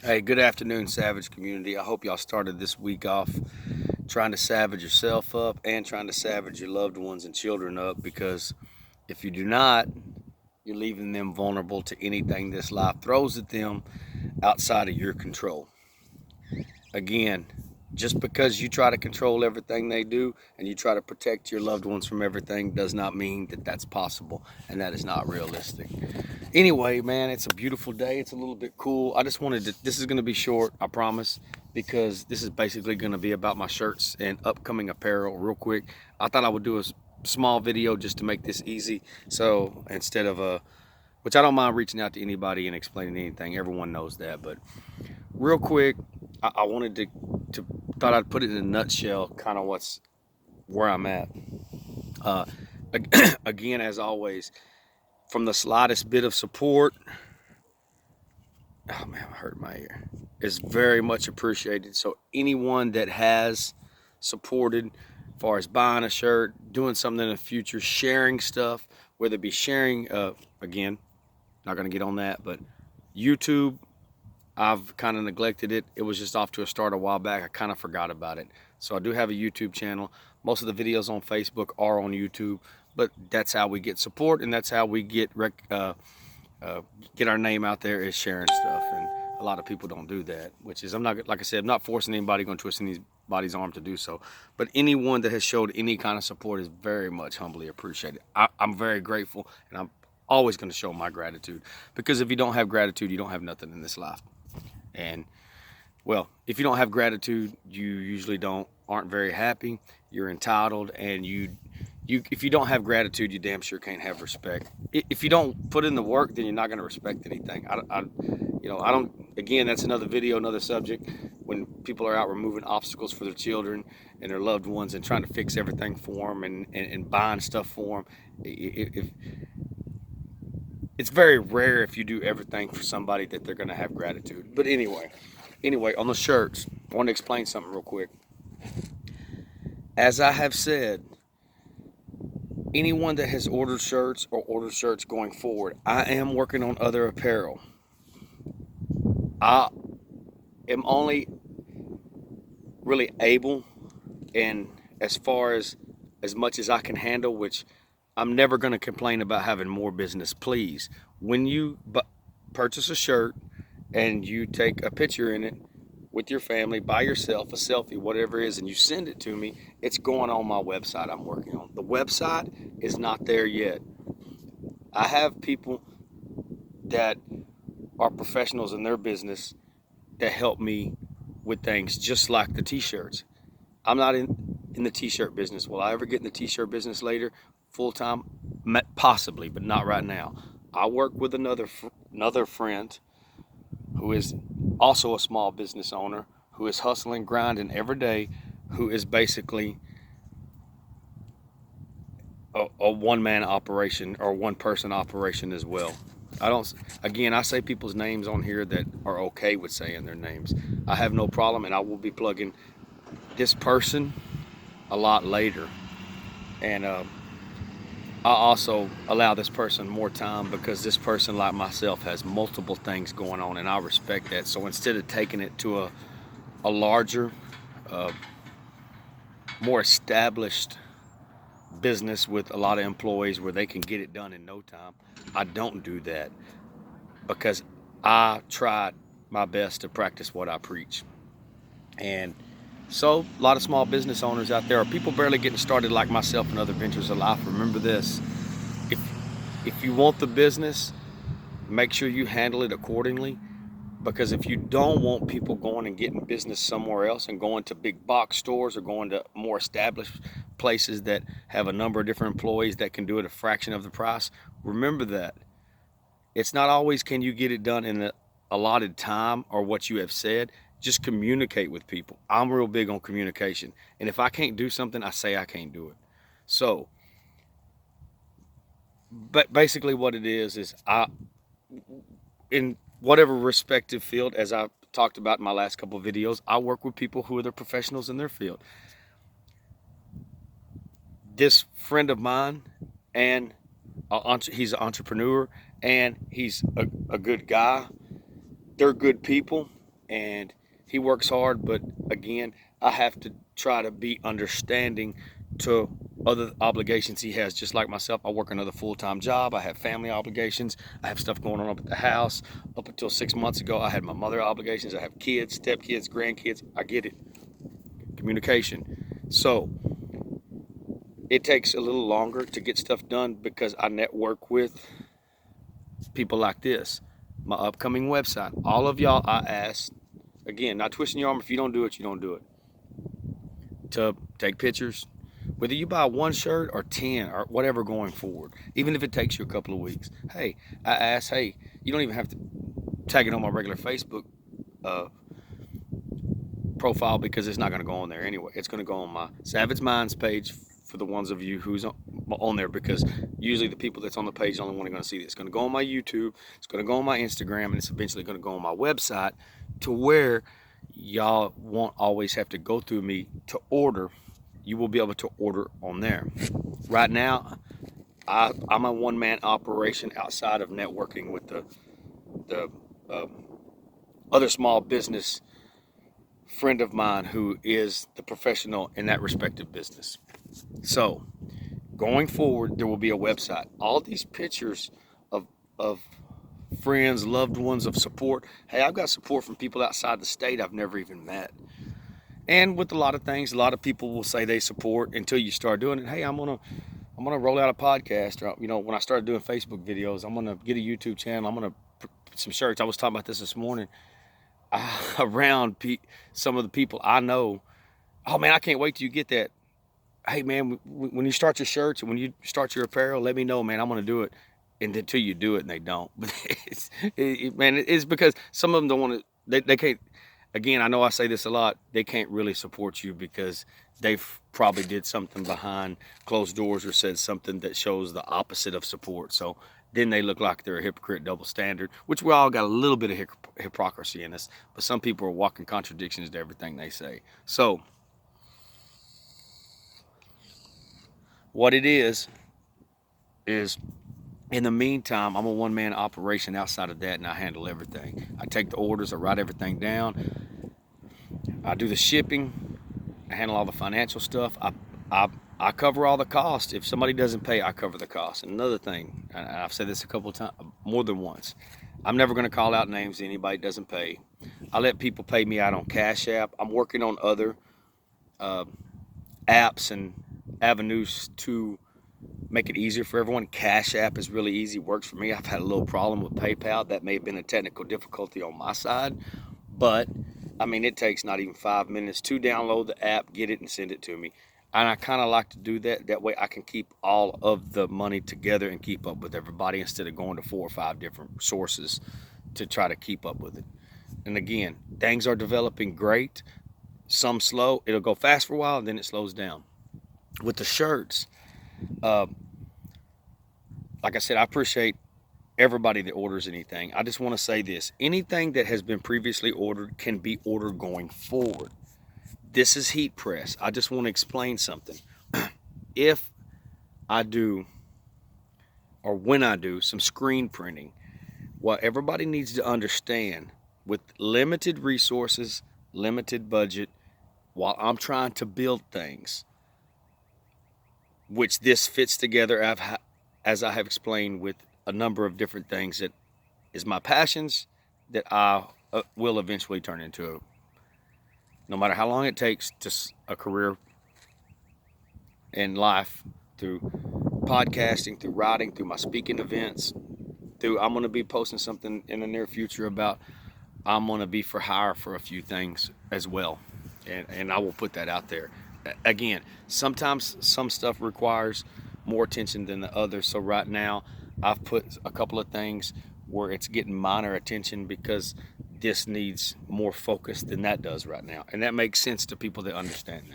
Hey, good afternoon, Savage community. I hope y'all started this week off trying to savage yourself up and trying to savage your loved ones and children up, because if you do not, you're leaving them vulnerable to anything this life throws at them outside of your control. Again, just because you try to control everything they do and you try to protect your loved ones from everything does not mean that that's possible, and that is not realistic. Anyway, man, it's a beautiful day. It's a little bit cool. I just wanted to, this is going to be short, I promise, because this is basically going to be about my shirts and upcoming apparel real quick. I thought I would do a small video just to make this easy. So instead of which I don't mind reaching out to anybody and explaining anything. Everyone knows that. But real quick, I wanted to, thought I'd put it in a nutshell, kind of where I'm at. Uh, again, as always, from the slightest bit of support, oh man, I hurt my ear, is very much appreciated. So anyone that has supported, as far as buying a shirt, doing something in the future, sharing stuff, whether it be sharing, again, not gonna get on that, but YouTube, I've kind of neglected it. It was just off to a start a while back. I kind of forgot about it. So I do have a YouTube channel. Most of the videos on Facebook are on YouTube, but that's how we get support, and that's how we get our name out there, is sharing stuff. And a lot of people don't do that, which is, I'm not, like I said, I'm not forcing anybody, going to twist anybody's arm to do so. But anyone that has showed any kind of support is very much humbly appreciated. I'm very grateful, and I'm always going to show my gratitude, because if you don't have gratitude, you don't have nothing in this life. And well, if you don't have gratitude, you usually aren't very happy. You're entitled, and if you don't have gratitude, you damn sure can't have respect. If you don't put in the work, then you're not going to respect anything. I don't. Again, that's another video, another subject. When people are out removing obstacles for their children and their loved ones and trying to fix everything for them, and buying stuff for them, if it's very rare if you do everything for somebody that they're going to have gratitude. But anyway, on the shirts, I want to explain something real quick. As I have said, anyone that has ordered shirts or ordered shirts going forward, I am working on other apparel. I am only really able, and as far as much as I can handle, which I'm never going to complain about having more business. Please, when you purchase a shirt and you take a picture in it with your family, by yourself, a selfie, whatever it is, and you send it to me, it's going on my website I'm working on. The website is not there yet. I have people that are professionals in their business that help me with things, just like the t-shirts. I'm not in the t-shirt business. Will I ever get in the t-shirt business later, full time? Possibly, but not right now. I work with another friend who is also a small business owner, who is hustling, grinding every day, who is basically a one-man operation or one-person operation as well. I say people's names on here that are okay with saying their names. I have no problem, and I will be plugging this person a lot later. And I also allow this person more time, because this person, like myself, has multiple things going on, and I respect that. So instead of taking it to a larger, more established business with a lot of employees where they can get it done in no time, I don't do that, because I tried my best to practice what I preach. And so a lot of small business owners out there, or people barely getting started like myself in other ventures of life, remember this: if you want the business, make sure you handle it accordingly. Because if you don't want people going and getting business somewhere else and going to big box stores or going to more established places that have a number of different employees that can do it a fraction of the price, remember that it's not always can you get it done in the allotted time or what you have said. Just communicate with people. I'm real big on communication, and if I can't do something, I say I can't do it. So but basically what it is in whatever respective field, as I've talked about in my last couple of videos, I work with people who are the professionals in their field. This friend of mine, and he's an entrepreneur, and he's a good guy. They're good people. and he works hard, but again, I have to try to be understanding to other obligations he has. Just like myself, I work another full-time job. I have family obligations. I have stuff going on up at the house. Up until 6 months ago, I had my mother obligations. I have kids, stepkids, grandkids. I get it. Communication. So it takes a little longer to get stuff done because I network with people like this. My upcoming website. All of y'all, I ask, again, not twisting your arm. If you don't do it, you don't do it. To take pictures, whether you buy one shirt or 10 or whatever going forward, even if it takes you a couple of weeks. Hey, I ask, hey, you don't even have to tag it on my regular Facebook profile because it's not going to go on there anyway. It's going to go on my Savage Minds page for the ones of you who's on there, because usually the people that's on the page are the only one going to see it. It's going to go on my YouTube, it's going to go on my Instagram, and it's eventually going to go on my website, to where y'all won't always have to go through me to order. You will be able to order on there. Right now, I'm a one-man operation outside of networking with the other small business friend of mine who is the professional in that respective business. So going forward, there will be a website. All these pictures of friends, loved ones, of support. Hey, I've got support from people outside the state I've never even met. And with a lot of things, a lot of people will say they support until you start doing it. Hey, I'm gonna roll out a podcast, or when I started doing Facebook videos, I'm gonna get a YouTube channel. I'm gonna put some shirts. I was talking about this morning. Around some of the people I know. Oh man, I can't wait till you get that. Hey man, when you start your shirts and when you start your apparel, let me know, man. I'm gonna do it. And until you do it, and they don't. But it's because some of them don't want to. They can't. Again, I know I say this a lot. They can't really support you because they've probably did something behind closed doors or said something that shows the opposite of support. So then they look like they're a hypocrite, double standard, which we all got a little bit of hypocrisy in us. But some people are walking contradictions to everything they say. So what it is in the meantime, I'm a one-man operation outside of that, and I handle everything. I take the orders, I write everything down, I do the shipping, I handle all the financial stuff. I cover all the costs. If somebody doesn't pay, I cover the cost. And another thing, and I've said this a couple of times, more than once, I'm never going to call out names to anybody that doesn't pay. I let people pay me out on Cash App. I'm working on other apps and avenues to make it easier for everyone. Cash App is really easy, works for me. I've had a little problem with PayPal. That may have been a technical difficulty on my side, but I mean, it takes not even 5 minutes to download the app, get it, and send it to me. And I kind of like to do that. That way I can keep all of the money together and keep up with everybody instead of going to 4 or 5 different sources to try to keep up with it. And again, things are developing great. Some slow. It'll go fast for a while, and then it slows down. With the shirts, like I said, I appreciate everybody that orders anything. I just want to say this. Anything that has been previously ordered can be ordered going forward. This is Heat Press. I just want to explain something. If I do, or when I do, some screen printing, what everybody needs to understand, with limited resources, limited budget, while I'm trying to build things, which this fits together, as I have explained, with a number of different things that is my passions that I will eventually turn into, no matter how long it takes, just a career in life, through podcasting, through writing, through my speaking events, I'm going to be posting something in the near future about I'm going to be for hire for a few things as well. And I will put that out there. Again, sometimes some stuff requires more attention than the others. So right now, I've put a couple of things where it's getting minor attention because this needs more focus than that does right now. And that makes sense to people that understand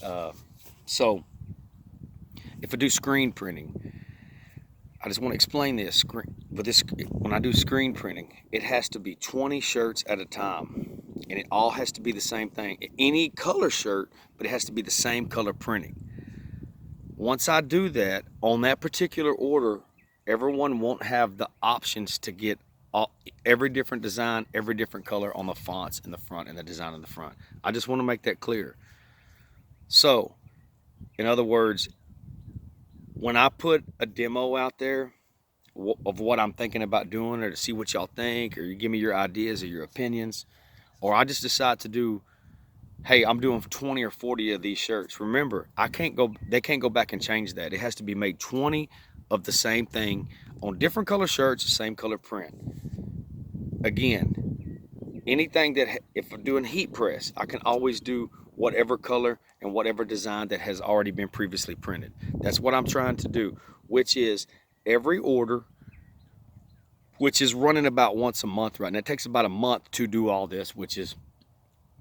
that. So if I do screen printing, I just want to explain this. When I do screen printing, it has to be 20 shirts at a time. And it all has to be the same thing. Any color shirt, but it has to be the same color printing. Once I do that, on that particular order, everyone won't have the options to get every different design, every different color on the fonts in the front and the design in the front. I just want to make that clear. So, in other words, when I put a demo out there of what I'm thinking about doing, or to see what y'all think, or you give me your ideas or your opinions, or I just decide to do, hey, I'm doing 20 or 40 of these shirts. Remember, they can't go back and change that. It has to be made 20 of the same thing on different color shirts, the same color print. Again, anything that, if I'm doing heat press, I can always do whatever color and whatever design that has already been previously printed. That's what I'm trying to do, which is every order, which is running about once a month right now. It takes about a month to do all this, which is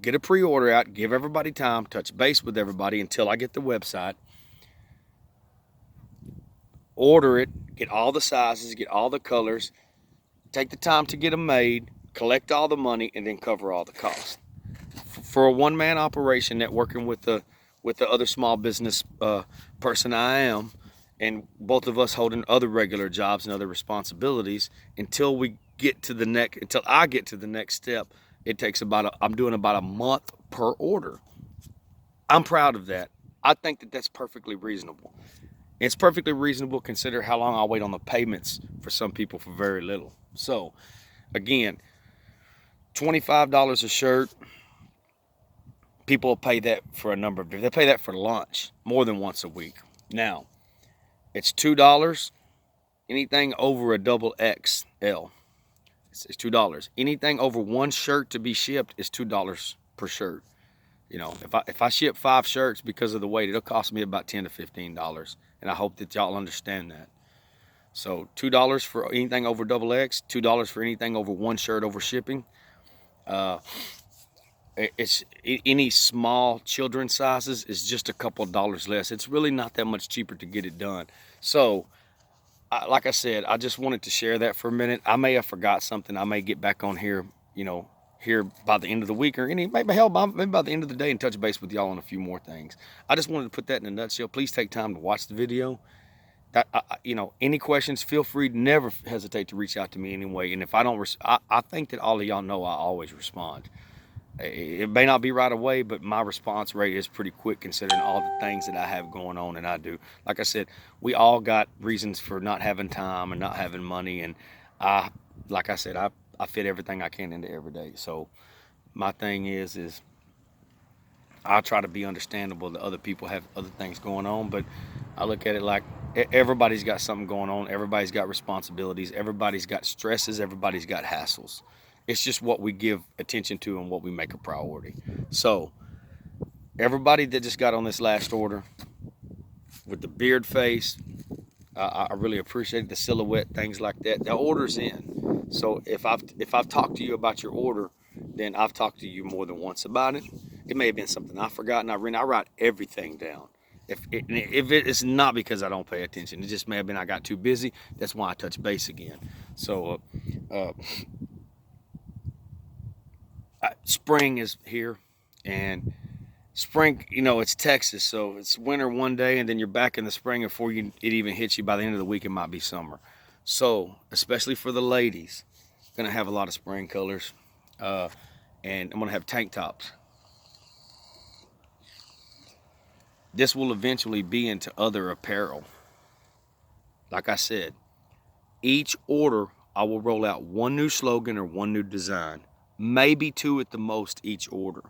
get a pre-order out, give everybody time, touch base with everybody until I get the website, order it, get all the sizes, get all the colors, take the time to get them made, collect all the money, and then cover all the costs. For a one-man operation, networking with the other small business person I am, and both of us holding other regular jobs and other responsibilities, until I get to the next step, it takes I'm doing about a month per order. I'm proud of that. I think that that's perfectly reasonable. It's perfectly reasonable consider how long I'll wait on the payments for some people for very little. So again, $25 a shirt. People will pay that for a number of days. They pay that for lunch more than once a week. Now, it's $2. Anything over a double XL, it's $2. Anything over one shirt to be shipped is $2 per shirt. You know, if I ship 5 shirts because of the weight, it'll cost me about $10 to $15, and I hope that y'all understand that. So $2 for anything over double X, $2 for anything over one shirt over shipping. It's any small children sizes is just a couple of dollars less. It's really not that much cheaper to get it done. So, like I said, I just wanted to share that for a minute. I may have forgot something. I may get back on here, here by the end of the week, or maybe by the end of the day, and touch base with y'all on a few more things. I just wanted to put that in a nutshell. Please take time to watch the video. Any questions, feel free to never hesitate to reach out to me anyway. And if I don't, I think that all of y'all know I always respond. It may not be right away, but my response rate is pretty quick considering all the things that I have going on and I do. Like I said, we all got reasons for not having time and not having money. And like I said, I fit everything I can into every day. So my thing is I try to be understandable that other people have other things going on, but I look at it like everybody's got something going on. Everybody's got responsibilities. Everybody's got stresses. Everybody's got hassles. It's just what we give attention to and what we make a priority. So everybody that just got on this last order with the beard face, I really appreciate the silhouette, things like that. The order's in. So if I've talked to you about your order, then I've talked to you more than once about it. It may have been something I've forgotten. I write everything down. If it's not because I don't pay attention, it just may have been I got too busy. That's why I touch base again. So spring is here, and spring, it's Texas, so it's winter one day and then you're back in the spring. Before it even hits you, by the end of the week it might be summer. So especially for the ladies, gonna have a lot of spring colors, and I'm gonna have tank tops. This will eventually be into other apparel. Like I said, each order I will roll out one new slogan or one new design, maybe 2 at the most each order.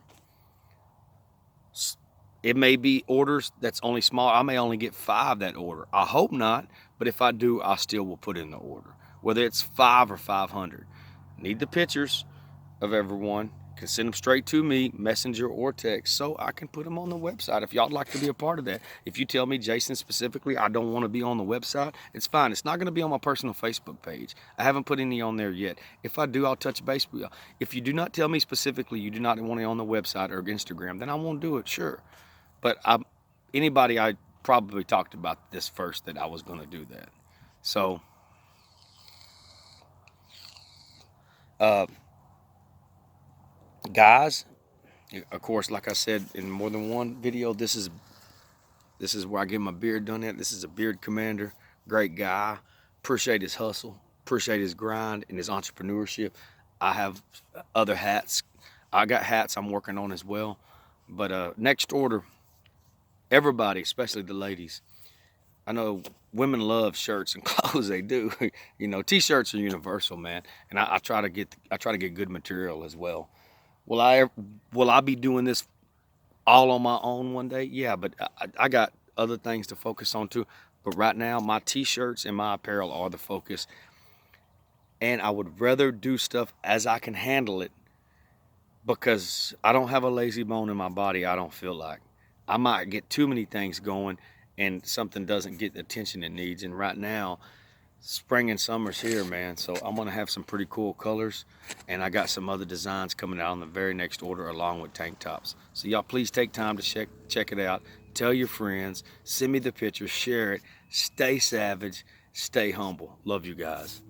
It may be orders that's only small. I may only get 5 that order. I hope not, but if I do, I still will put in the order. Whether it's 5 or 500. Need the pictures of everyone. Can send them straight to me, messenger or text, so I can put them on the website if y'all like to be a part of that. If you tell me, Jason, specifically, I don't want to be on the website, it's fine. It's not going to be on my personal Facebook page. I haven't put any on there yet. If I do, I'll touch base with y'all. If you do not tell me specifically you do not want it on the website or Instagram, then I won't do it, sure. But anybody, I probably talked about this first, that I was going to do that. So, guys, of course, like I said in more than one video, this is where I get my beard done at. This is a beard commander, great guy, appreciate his hustle, appreciate his grind and his entrepreneurship. I have other hats. I got hats I'm working on as well. But next order, everybody, especially the ladies. I know women love shirts and clothes. They do. You know, t-shirts are universal, man. And I try to get good material as well. Will I be doing this all on my own one day? Yeah, but I got other things to focus on too. But right now, my t-shirts and my apparel are the focus. And I would rather do stuff as I can handle it, because I don't have a lazy bone in my body. I don't feel like I might get too many things going and something doesn't get the attention it needs. And right now, spring and summer's here, man. So I'm gonna have some pretty cool colors, and I got some other designs coming out on the very next order along with tank tops. So y'all please take time to check it out. Tell your friends, send me the pictures, share it. Stay savage, stay humble. Love you guys.